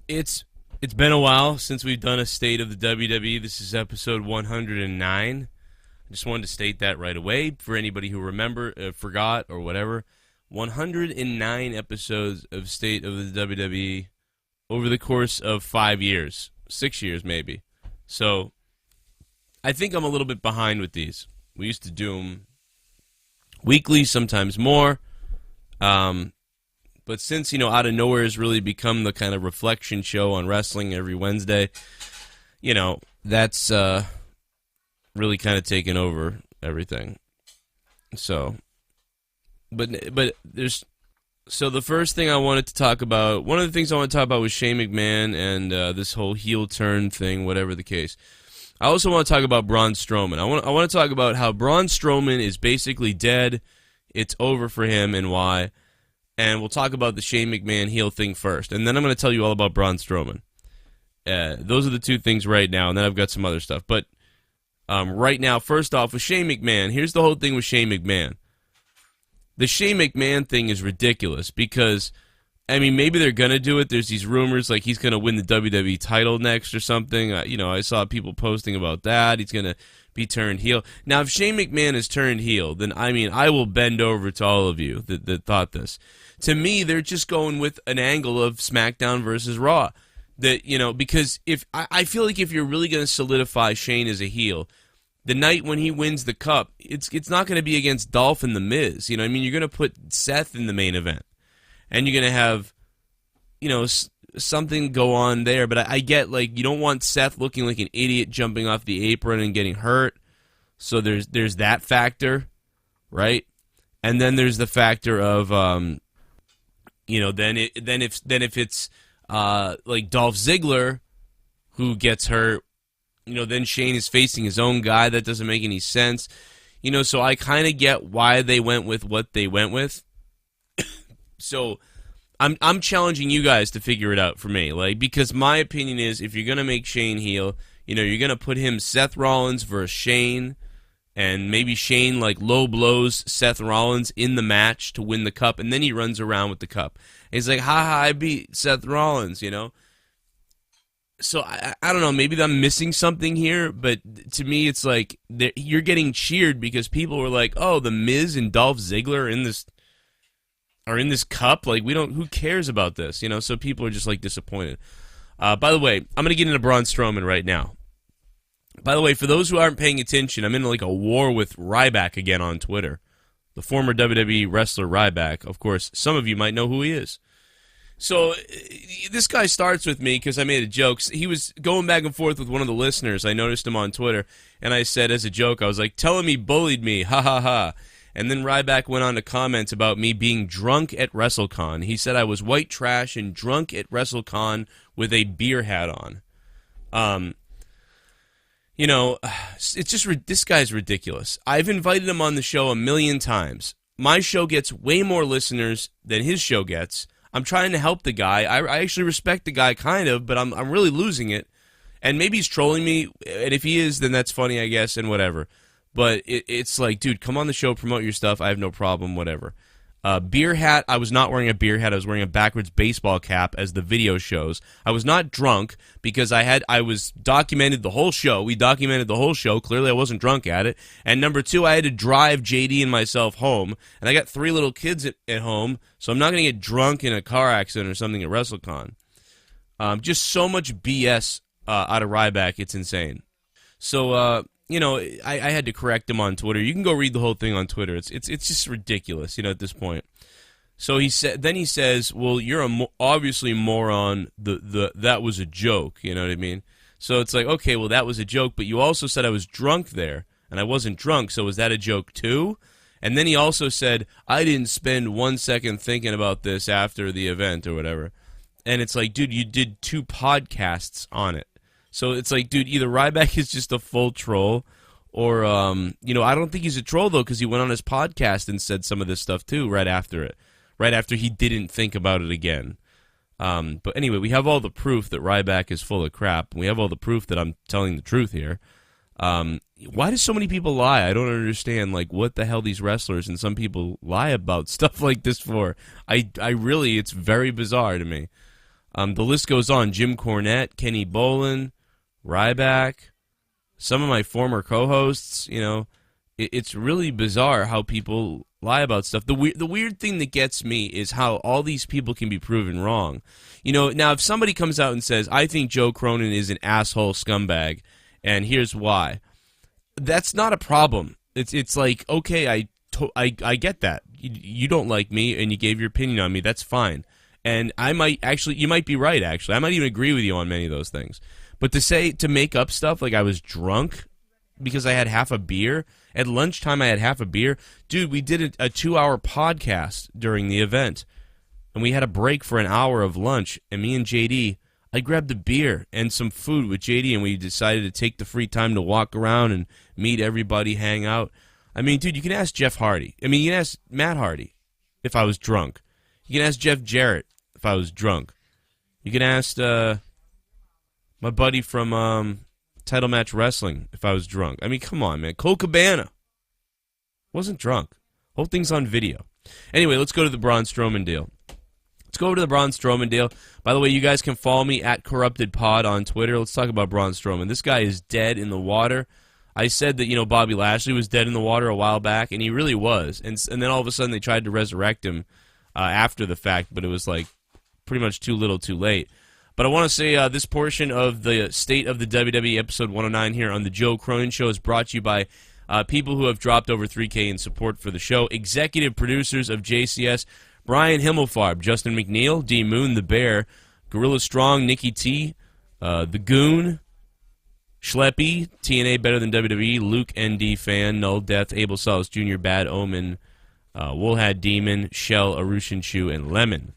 It's been a while since we've done a State of the WWE. This is episode 109. I just wanted to state that right away for anybody who forgot, or whatever. 109 episodes of State of the WWE over the course of 5 years. 6 years, maybe. So, I think I'm a little bit behind with these. We used to do them weekly, sometimes more. But since, Out of Nowhere has really become the kind of reflection show on wrestling every Wednesday, that's really kind of taken over everything. So, but the first thing I wanted to talk about, one of the things I want to talk about was Shane McMahon and this whole heel turn thing, whatever the case. I also want to talk about Braun Strowman. I want to talk about how Braun Strowman is basically dead. It's over for him and why. And we'll talk about the Shane McMahon heel thing first. And then I'm going to tell you all about Braun Strowman. Those are the two things right now, and then I've got some other stuff. But right now, first off, with Shane McMahon, here's the whole thing with Shane McMahon. The Shane McMahon thing is ridiculous because, maybe they're going to do it. There's these rumors like he's going to win the WWE title next or something. I saw people posting about that. He's going to be turned heel. Now, if Shane McMahon is turned heel, then, I will bend over to all of you that thought this. To me, they're just going with an angle of SmackDown versus Raw. Because I feel like if you're really going to solidify Shane as a heel, the night when he wins the cup, it's not going to be against Dolph and The Miz. You're going to put Seth in the main event. And you're going to have, something go on there. But I get, you don't want Seth looking like an idiot jumping off the apron and getting hurt. So there's that factor, right? And then there's the factor of, then if it's like Dolph Ziggler who gets hurt, then Shane is facing his own guy. That doesn't make any sense. So I kind of get why they went with what they went with. So I'm challenging you guys to figure it out for me. Because my opinion is if you're going to make Shane heel, you're going to put him Seth Rollins versus Shane, and maybe Shane low blows Seth Rollins in the match to win the cup, and then he runs around with the cup. And he's like, ha, I beat Seth Rollins, So I don't know, maybe I'm missing something here, but to me it's like you're getting cheered because people were like, oh, The Miz and Dolph Ziggler are in this cup? Who cares about this? So people are just disappointed. By the way, I'm going to get into Braun Strowman right now. By the way, for those who aren't paying attention, I'm in a war with Ryback again on Twitter. The former WWE wrestler Ryback. Of course, some of you might know who he is. So this guy starts with me because I made a joke. He was going back and forth with one of the listeners. I noticed him on Twitter, and I said as a joke, I was like, tell him he bullied me, ha ha ha. And then Ryback went on to comment about me being drunk at WrestleCon. He said I was white trash and drunk at WrestleCon with a beer hat on. It's just, this guy's ridiculous. I've invited him on the show 1,000,000 times. My show gets way more listeners than his show gets. I'm trying to help the guy. I actually respect the guy kind of, but I'm really losing it. And maybe he's trolling me, and if he is, then that's funny, I guess, and whatever. But it's like, dude, come on the show, promote your stuff. I have no problem, whatever. Beer hat, I was not wearing a beer hat. I was wearing a backwards baseball cap, as the video shows. I was not drunk because I was documented the whole show. We documented the whole show. Clearly, I wasn't drunk at it. And number two, I had to drive JD and myself home. And I got 3 little kids at home, so I'm not going to get drunk in a car accident or something at WrestleCon. Just so much BS out of Ryback. It's insane. So, I had to correct him on Twitter. You can go read the whole thing on Twitter. It's just ridiculous, at this point. So he says, well, you're obviously moron. That was a joke. You know what I mean? So it's like, okay, well, that was a joke, but you also said I was drunk there, and I wasn't drunk, so was that a joke too? And then he also said, I didn't spend 1 second thinking about this after the event or whatever. And it's like, dude, you did 2 podcasts on it. So it's like, dude, either Ryback is just a full troll, or, I don't think he's a troll, though, because he went on his podcast and said some of this stuff, too, right after he didn't think about it again. But anyway, we have all the proof that Ryback is full of crap. We have all the proof that I'm telling the truth here. Why do so many people lie? I don't understand, what the hell these wrestlers and some people lie about stuff like this for. I really, it's very bizarre to me. The list goes on. Jim Cornette, Kenny Bolin, Ryback, some of my former co-hosts. You know, it's really bizarre how people lie about stuff. The weird thing that gets me is how all these people can be proven wrong. You know, now if somebody comes out and says, I think Joe Cronin is an asshole scumbag, and here's why, that's not a problem. It's like, okay, I get that. You don't like me, and you gave your opinion on me. That's fine. And I might actually, you might be right, actually. I might even agree with you on many of those things. But to make up stuff like I was drunk because I had half a beer, at lunchtime I had half a beer. Dude, we did a 2-hour podcast during the event, and we had a break for an hour of lunch, and me and JD, I grabbed a beer and some food with JD, and we decided to take the free time to walk around and meet everybody, hang out. I mean, dude, you can ask Jeff Hardy. I mean, you can ask Matt Hardy if I was drunk. You can ask Jeff Jarrett if I was drunk. You can ask my buddy from Title Match Wrestling if I was drunk. I mean, come on, man. Cole Cabana wasn't drunk. Whole thing's on video. Anyway, let's go to the Braun Strowman deal. Let's go over to the Braun Strowman deal. By the way, you guys can follow me at CorruptedPod on Twitter. Let's talk about Braun Strowman. This guy is dead in the water. I said that, you know, Bobby Lashley was dead in the water a while back, and he really was. And then all of a sudden they tried to resurrect him after the fact, but it was like pretty much too little too late. But I want to say this portion of the State of the WWE episode 109 here on the Joe Cronin Show is brought to you by people who have dropped over $3K in support for the show. Executive producers of JCS, Brian Himmelfarb, Justin Mcneil, DMOON, The Bear, Gorilla Strong, Nikki T, The Goon, Schleppy, TNA Better Than WWE, LukeNDfan, NullDeath, ABELsalasJR, Bad Omen, WoolhatDemon, Shell, AruShinchu, and Lemon.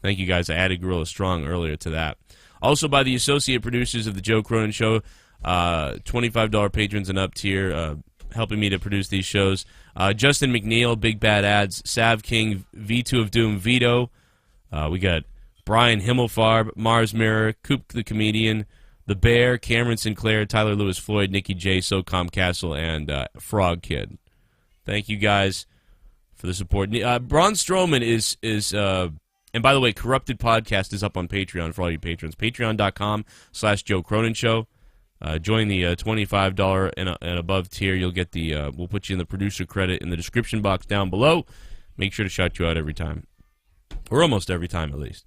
Thank you, guys. I added Gorilla Strong earlier to that. Also by the associate producers of the Joe Cronin Show, $25 patrons and up tier, helping me to produce these shows. Justin Mcneil, BigBadAds, Sav King, V2ofDoom VITO. We got Brian Himmelfarb, Marz Mira, Coop The Comedian, The Bear, Cameron Sinclair, Tyler Lewis, Floyd, Nicky J, SoCom Kastle, and Frog Kid. Thank you, guys, for the support. Braun Strowman is and by the way, Corrupted Podcast is up on Patreon for all you patrons. Patreon.com/Joe Cronin Show. Join the $25 and above tier. You'll get the, we'll put you in the producer credit in the description box down below. Make sure to shout you out every time. Or almost every time, at least.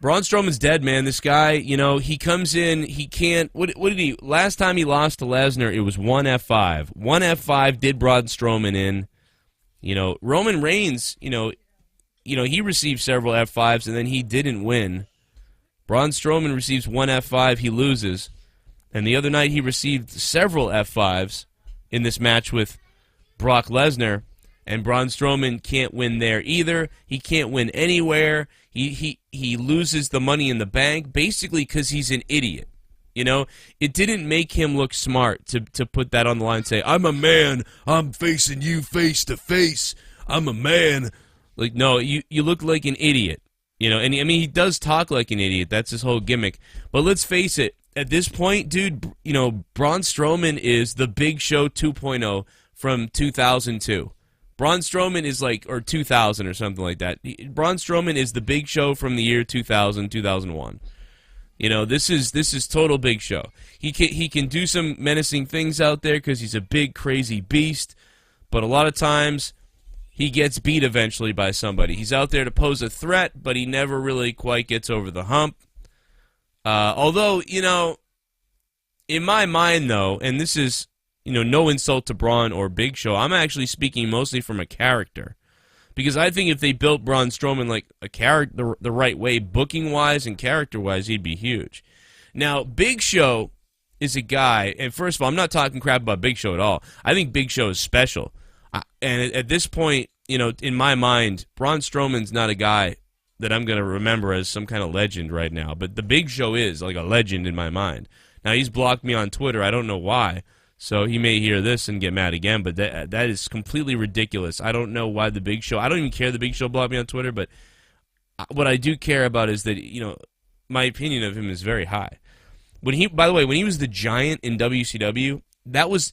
Braun Strowman's dead, man. This guy, you know, he comes in, he can't, what did he, last time he lost to Lesnar, it was 1 F5. 1 F5 did Braun Strowman in. You know, Roman Reigns, you know, he received several F5s, and then he didn't win. Braun Strowman receives 1 F5, he loses. And the other night he received several F5s in this match with Brock Lesnar, and Braun Strowman can't win there either. He can't win anywhere. He loses the Money in the Bank, basically because he's an idiot. You know, it didn't make him look smart to put that on the line and say, I'm a man, I'm facing you face to face, I'm a man. Like, no, you look like an idiot, you know, and I mean, he does talk like an idiot. That's his whole gimmick. But let's face it, at this point, dude, you know, Braun Strowman is the Big Show 2.0 from 2002. Braun Strowman is like, or 2000 or something like that. Braun Strowman is the Big Show from the year 2000, 2001. You know, this is total Big Show. He can do some menacing things out there because he's a big, crazy beast, but a lot of times he gets beat eventually by somebody. He's out there to pose a threat, but he never really quite gets over the hump. Although, you know, in my mind, though, and this is, you know, no insult to Braun or Big Show, I'm actually speaking mostly from a character. Because I think if they built Braun Strowman like a character the right way, booking-wise and character-wise, he'd be huge. Now, Big Show is a guy, and first of all, I'm not talking crap about Big Show at all. I think Big Show is special. And at this point, you know, in my mind, Braun Strowman's not a guy that I'm going to remember as some kind of legend right now. But the Big Show is like a legend in my mind. Now, he's blocked me on Twitter. I don't know why. So he may hear this and get mad again, but that is completely ridiculous. I don't know why the Big Show... I don't even care the Big Show blocked me on Twitter, but what I do care about is that, you know, my opinion of him is very high. By the way, when he was the Giant in WCW, that was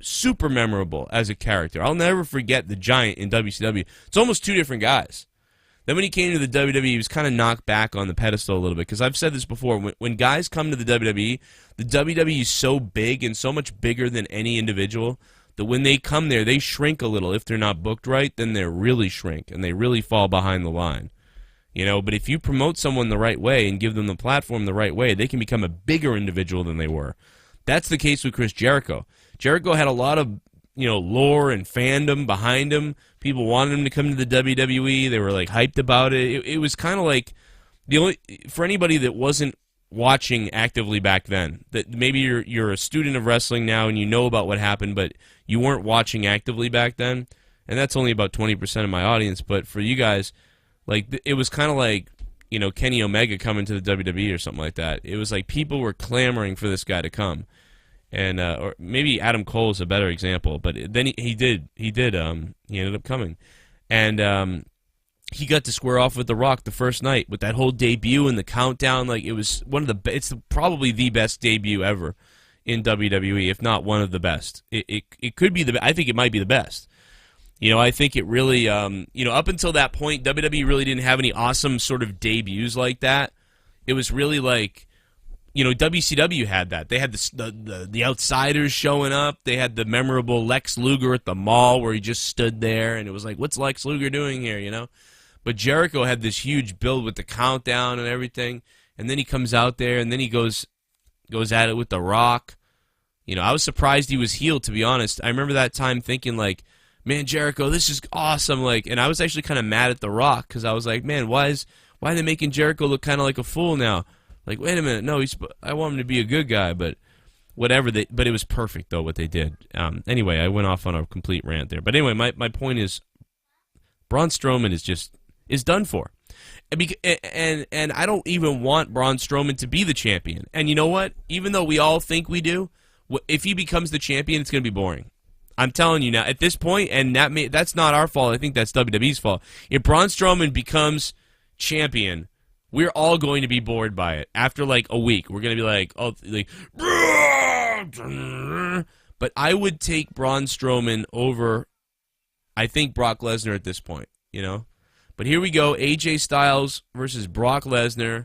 super memorable as a character. I'll never forget the Giant in WCW. It's almost two different guys. Then when he came to the WWE, he was kind of knocked back on the pedestal a little bit. Because I've said this before, when guys come to the WWE is so big and so much bigger than any individual that when they come there, they shrink a little. If they're not booked right, then they really shrink, and they really fall behind the line. You know, but if you promote someone the right way and give them the platform the right way, they can become a bigger individual than they were. That's the case with Chris Jericho. Jericho had a lot of, you know, lore and fandom behind him. People wanted him to come to the WWE. They were like hyped about it. It was kind of like for anybody that wasn't watching actively back then, that maybe you're a student of wrestling now and you know about what happened, but you weren't watching actively back then. And that's only about 20% of my audience. But for you guys, like, it was kind of like, you know, Kenny Omega coming to the WWE or something like that. It was like people were clamoring for this guy to come. And or maybe Adam Cole's a better example, but then he ended up coming. And he got to square off with The Rock the first night with that whole debut and the countdown. Like, it was it's probably the best debut ever in WWE, if not one of the best. It could be I think it might be the best. You know, I think it really, you know, up until that point, WWE really didn't have any awesome sort of debuts like that. It was really like, you know, WCW had that. They had the outsiders showing up. They had the memorable Lex Luger at the mall where he just stood there, and it was like, what's Lex Luger doing here, you know? But Jericho had this huge build with the countdown and everything, and then he comes out there, and then he goes at it with The Rock. You know, I was surprised he was healed, to be honest. I remember that time thinking, like, man, Jericho, this is awesome. Like, and I was actually kind of mad at The Rock because I was like, man, why are they making Jericho look kind of like a fool now? Like, wait a minute, no, I want him to be a good guy, but whatever. But it was perfect though what they did. Anyway, I went off on a complete rant there. But anyway, my point is, Braun Strowman is done for, and I don't even want Braun Strowman to be the champion. And you know what? Even though we all think we do, if he becomes the champion, it's going to be boring. I'm telling you now, at this point, and that's not our fault. I think that's WWE's fault. If Braun Strowman becomes champion, we're all going to be bored by it. After like a week, we're going to be like, oh, like, but I would take Braun Strowman over, I think, Brock Lesnar at this point, you know? But here we go, AJ Styles versus Brock Lesnar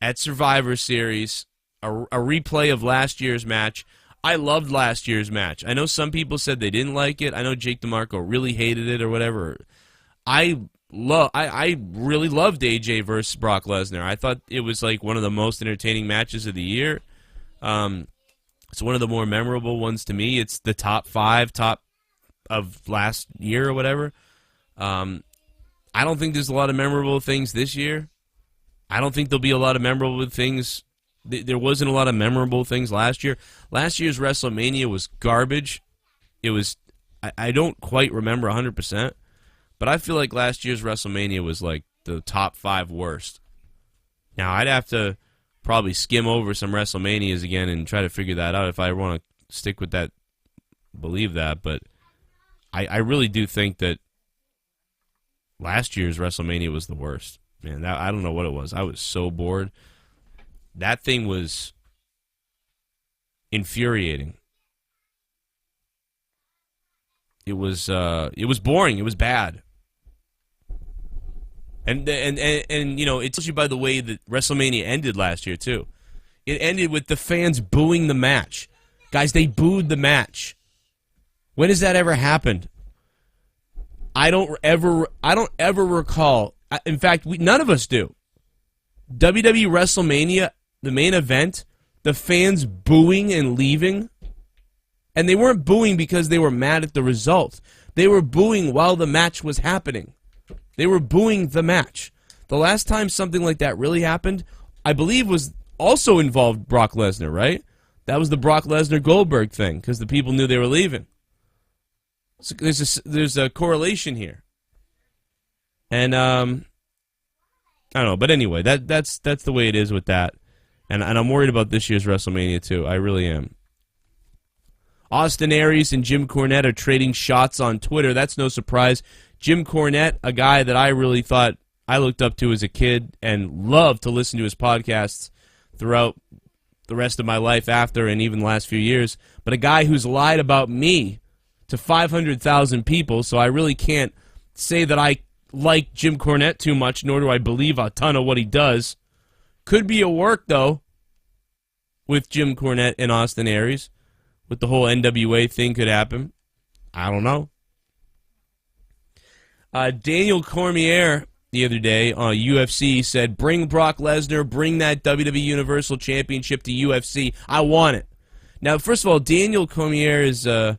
at Survivor Series, a replay of last year's match. I loved last year's match. I know some people said they didn't like it. I know Jake DeMarco really hated it or whatever. I really loved AJ versus Brock Lesnar. I thought it was like one of the most entertaining matches of the year. It's one of the more memorable ones to me. It's the top of last year or whatever. I don't think there's a lot of memorable things this year. I don't think there'll be a lot of memorable things. There wasn't a lot of memorable things last year. Last year's WrestleMania was garbage. It was, I don't quite remember 100%, but I feel like last year's WrestleMania was like the top 5 worst. Now, I'd have to probably skim over some WrestleManias again and try to figure that out if I want to stick with that, believe that, but I really do think that last year's WrestleMania was the worst. Man, I don't know what it was. I was so bored. That thing was infuriating. It was boring. It was bad. And you know, it tells you by the way that WrestleMania ended last year too. It ended with the fans booing the match. Guys, they booed the match. When has that ever happened? I don't ever recall. In fact, none of us do. WWE WrestleMania, the main event, the fans booing and leaving. And they weren't booing because they were mad at the result. They were booing while the match was happening. They were booing the match. The last time something like that really happened, I believe, was also involved Brock Lesnar, right? That was the Brock Lesnar-Goldberg thing, because the people knew they were leaving. So there's a correlation here. And, I don't know, but anyway, that's the way it is with that. And I'm worried about this year's WrestleMania, too. I really am. Austin Aries and Jim Cornette are trading shots on Twitter. That's no surprise. Jim Cornette, a guy that I really thought I looked up to as a kid and loved to listen to his podcasts throughout the rest of my life after and even the last few years, but a guy who's lied about me to 500,000 people, so I really can't say that like Jim Cornette too much, nor do I believe a ton of what he does. Could be a work, though, with Jim Cornette and Austin Aries. With the whole NWA thing could happen. I don't know. Daniel Cormier the other day on UFC said, bring Brock Lesnar, bring that WWE Universal Championship to UFC. I want it. Now, first of all, Daniel Cormier is, or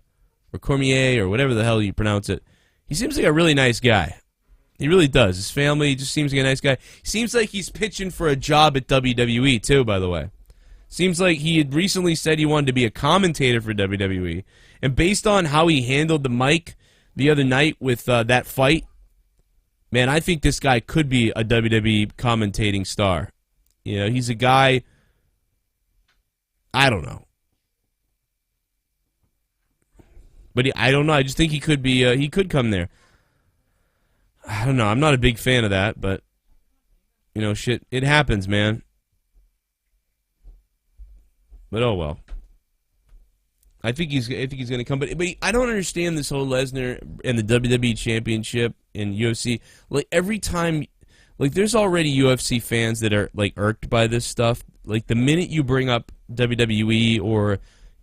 Cormier, or whatever the hell you pronounce it, he seems like a really nice guy. He really does. His family just seems like a nice guy. He seems like he's pitching for a job at WWE, too, by the way. Seems like he had recently said he wanted to be a commentator for WWE. And based on how he handled the mic the other night with that fight, man, I think this guy could be a WWE commentating star. You know, he's a guy, I don't know. But I don't know. I just think he could be. He could come there. I don't know. I'm not a big fan of that, but you know, shit, it happens, man. But oh well. I think he's going to come. But I don't understand this whole Lesnar and the WWE Championship in UFC. Like every time, like there's already UFC fans that are like irked by this stuff. Like the minute you bring up WWE or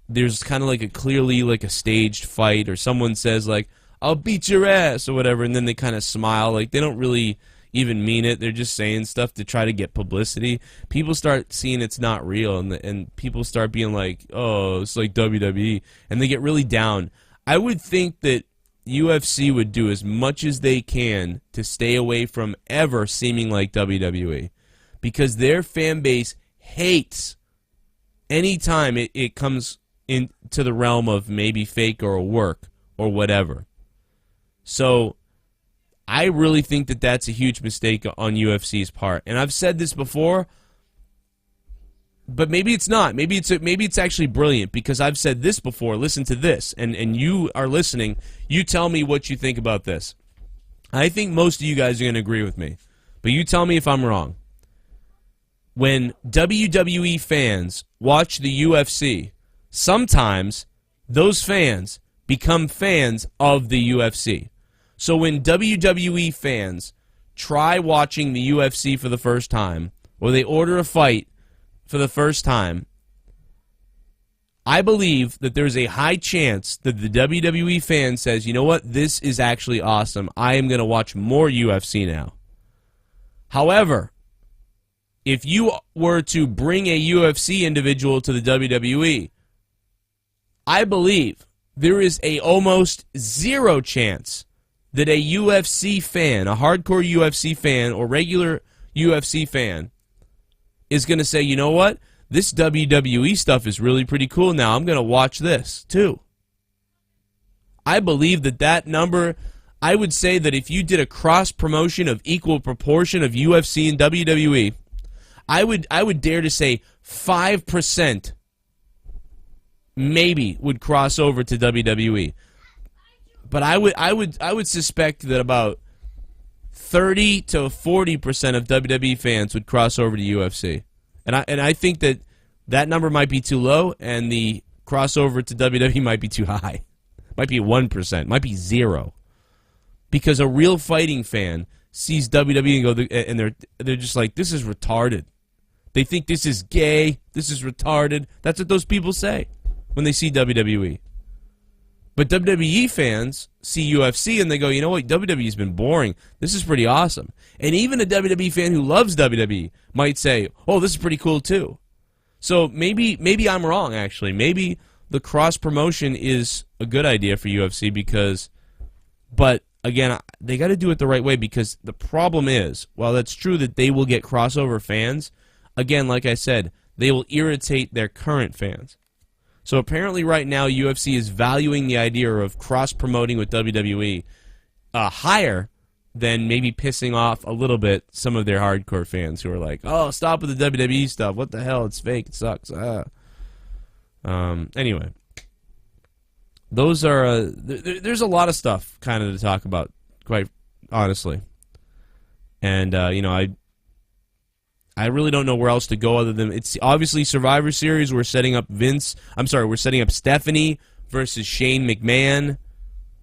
there's kind of like a clearly like a staged fight, or someone says like, I'll beat your ass or whatever, and then they kind of smile, like they don't really even mean it. They're just saying stuff to try to get publicity. People start seeing it's not real, and people start being like, oh, it's like WWE, and they get really down. I would think that UFC would do as much as they can to stay away from ever seeming like WWE, because their fan base hates any time it comes into the realm of maybe fake or a work or whatever. So I really think that that's a huge mistake on UFC's part. And I've said this before, but maybe it's not. Maybe it's actually brilliant, because I've said this before. Listen to this, and you are listening. You tell me what you think about this. I think most of you guys are going to agree with me, but you tell me if I'm wrong. When WWE fans watch the UFC, sometimes those fans become fans of the UFC. So when WWE fans try watching the UFC for the first time, or they order a fight for the first time, I believe that there's a high chance that the WWE fan says, you know what, this is actually awesome. I am going to watch more UFC now. However, if you were to bring a UFC individual to the WWE, I believe there is a almost zero chance that a UFC fan, a hardcore UFC fan or regular UFC fan, is going to say, you know what, this WWE stuff is really pretty cool now. I'm going to watch this too. I believe that number, I would say that if you did a cross-promotion of equal proportion of UFC and WWE, I would dare to say 5% maybe would cross over to WWE. But I would suspect that about 30 to 40% of WWE fans would cross over to UFC, and I think that number might be too low, and the crossover to WWE might be too high. Might be 1%, might be 0, because a real fighting fan sees WWE and go, and they're just like, this is retarded. They think this is gay. This is retarded. That's what those people say when they see WWE. But WWE fans see UFC and they go, you know what, WWE's been boring. This is pretty awesome. And even a WWE fan who loves WWE might say, oh, this is pretty cool too. So maybe I'm wrong, actually. Maybe the cross-promotion is a good idea for UFC but again, they got to do it the right way, because the problem is, while that's true that they will get crossover fans, again, like I said, they will irritate their current fans. So apparently right now UFC is valuing the idea of cross-promoting with WWE higher than maybe pissing off a little bit some of their hardcore fans who are like, oh, stop with the WWE stuff. What the hell? It's fake. It sucks. Anyway, those are there's a lot of stuff kind of to talk about, quite honestly. And, you know, I really don't know where else to go other than, it's obviously Survivor Series. We're setting up we're setting up Stephanie versus Shane McMahon.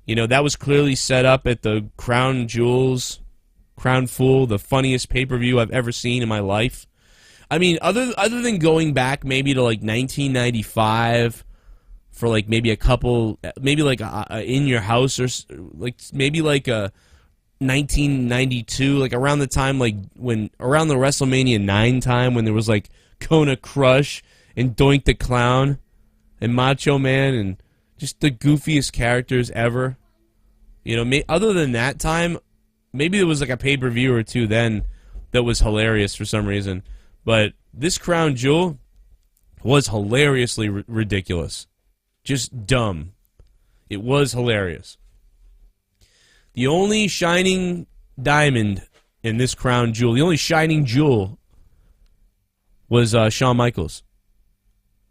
You know, that was clearly set up at the Crown Jewels Crown Fool, the funniest pay-per-view I've ever seen in my life. I mean, other than going back maybe to like 1995 for like maybe a couple, maybe like In Your House, or like maybe like a 1992, like around the time, like when around the WrestleMania 9 time, when there was like Kona Crush and Doink the Clown and Macho Man and just the goofiest characters ever. You know, other than that time, maybe there was like a pay-per-view or two then that was hilarious for some reason. But this Crown Jewel was hilariously ridiculous. Just dumb. It was hilarious. The only shining diamond in this Crown Jewel, the only shining jewel, was Shawn Michaels.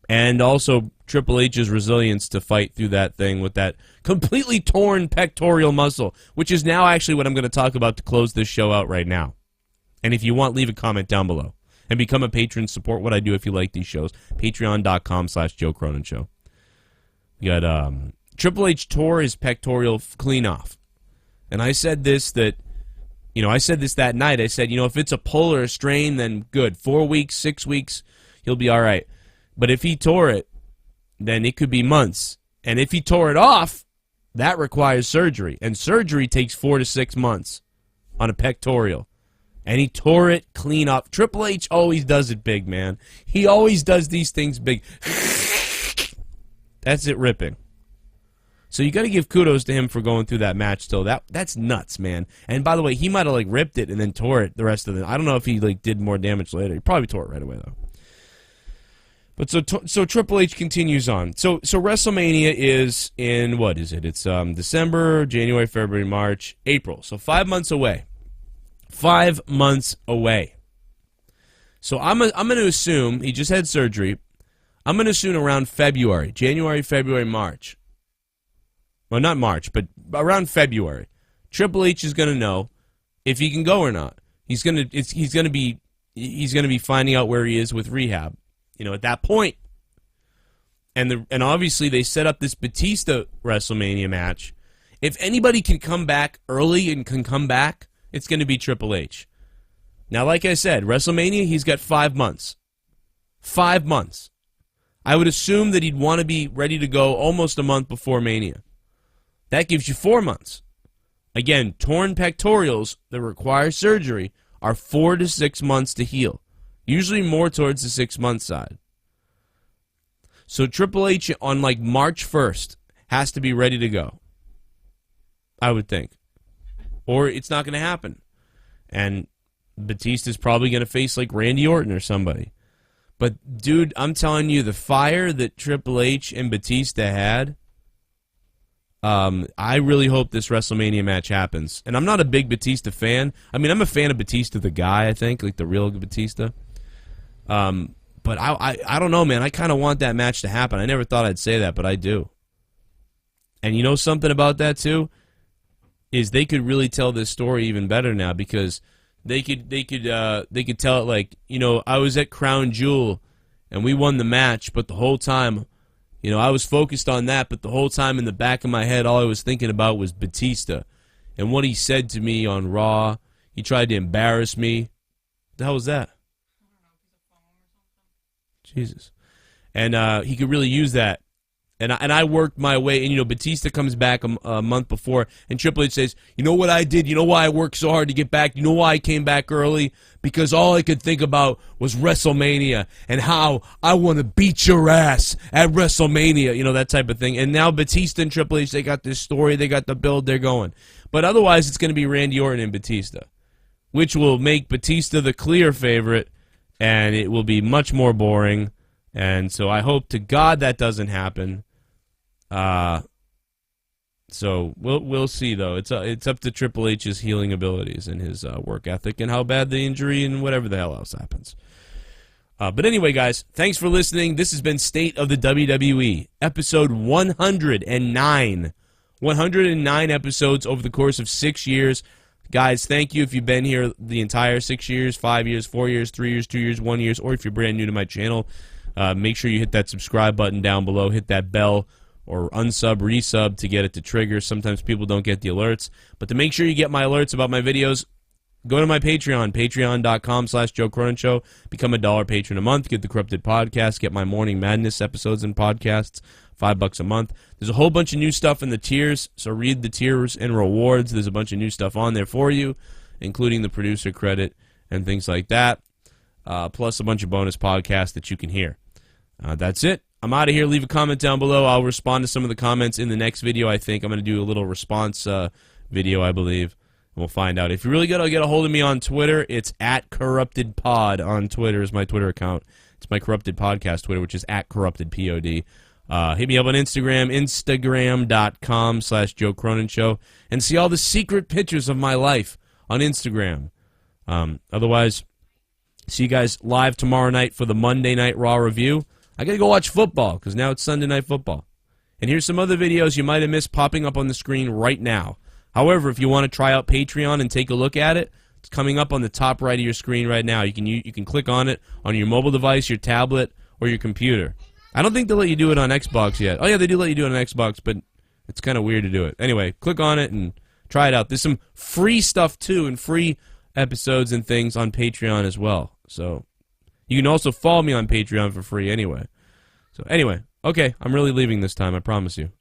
And also Triple H's resilience to fight through that thing with that completely torn pectoral muscle, which is now actually what I'm going to talk about to close this show out right now. And if you want, leave a comment down below. And become a patron, support what I do if you like these shows. Patreon.com/Joe Cronin Show. We got Triple H tore his pectoral clean off. And I said this that night. I said, if it's a pull or a strain, then good. 4 weeks, 6 weeks, he'll be all right. But if he tore it, then it could be months. And if he tore it off, that requires surgery. And surgery takes 4 to 6 months on a pectoral. And he tore it clean off. Triple H always does it big, man. He always does these things big. That's it ripping. So you got to give kudos to him for going through that match still. That's nuts, man. And by the way, he might have like ripped it and then tore it the rest of it. I don't know if he like did more damage later. He probably tore it right away though. But so Triple H continues on. So WrestleMania is in, what is it? It's December, January, February, March, April. So 5 months away. 5 months away. So I'm going to assume he just had surgery. I'm going to assume around February, January, February, March. Well, not March, but around February. Triple H is going to know if he can go or not. He's going to be finding out where he is with rehab. At that point. And obviously they set up this Batista WrestleMania match. If anybody can come back early and can come back, it's going to be Triple H. Now, like I said, WrestleMania, he's got 5 months. 5 months. I would assume that he'd want to be ready to go almost a month before Mania. That gives you 4 months. Again, torn pectorals that require surgery are 4 to 6 months to heal. Usually more towards the 6 month side. So Triple H on like March 1st has to be ready to go. I would think. Or it's not going to happen. And Batista's probably going to face like Randy Orton or somebody. But dude, I'm telling you, the fire that Triple H and Batista had, I really hope this WrestleMania match happens. And I'm not a big Batista fan. I mean, I'm a fan of Batista the guy, I think, like the real Batista. But I don't know, man. I kind of want that match to happen. I never thought I'd say that, but I do. And you know something about that too? Is they could really tell this story even better now, because they could tell it like, I was at Crown Jewel and we won the match, but the whole time, I was focused on that, but the whole time in the back of my head, all I was thinking about was Batista and what he said to me on Raw. He tried to embarrass me. What the hell was that? Jesus. And he could really use that. And I worked my way, and Batista comes back a month before, and Triple H says, you know what I did? You know why I worked so hard to get back? You know why I came back early? Because all I could think about was WrestleMania and how I want to beat your ass at WrestleMania, that type of thing. And now Batista and Triple H, they got this story, they got the build, they're going. But otherwise, it's going to be Randy Orton and Batista, which will make Batista the clear favorite, and it will be much more boring. And so I hope to God that doesn't happen. So we'll see though. It's up to Triple H's healing abilities and his work ethic and how bad the injury and whatever the hell else happens. But anyway, guys, thanks for listening. This has been State of the WWE, episode 109. 109 episodes over the course of 6 years. Guys, thank you if you've been here the entire 6 years, 5 years, 4 years, 3 years, 2 years, 1 year, or if you're brand new to my channel. Make sure you hit that subscribe button down below. Hit that bell or unsub, resub to get it to trigger. Sometimes people don't get the alerts. But to make sure you get my alerts about my videos, go to my Patreon, patreon.com/Joe Cronin Show. Become a $1 patron a month. Get the Corrupted Podcast. Get my Morning Madness episodes and podcasts. $5 a month. There's a whole bunch of new stuff in the tiers, so read the tiers and rewards. There's a bunch of new stuff on there for you, including the producer credit and things like that, plus a bunch of bonus podcasts that you can hear. That's it. I'm out of here. Leave a comment down below. I'll respond to some of the comments in the next video, I think. I'm going to do a little response video, I believe. We'll find out. If you really got to get a hold of me on Twitter, it's @CorruptedPod on Twitter is my Twitter account. It's my Corrupted Podcast Twitter, which is @CorruptedPod. Hit me up on Instagram, instagram.com/Joe Cronin Show, and see all the secret pictures of my life on Instagram. Otherwise, see you guys live tomorrow night for the Monday Night Raw review. I gotta go watch football, because now it's Sunday Night Football. And here's some other videos you might have missed popping up on the screen right now. However, if you want to try out Patreon and take a look at it, it's coming up on the top right of your screen right now. You can click on it on your mobile device, your tablet, or your computer. I don't think they'll let you do it on Xbox yet. Oh yeah, they do let you do it on Xbox, but it's kind of weird to do it. Anyway, click on it and try it out. There's some free stuff too, and free episodes and things on Patreon as well. So you can also follow me on Patreon for free anyway. So anyway, okay, I'm really leaving this time, I promise you.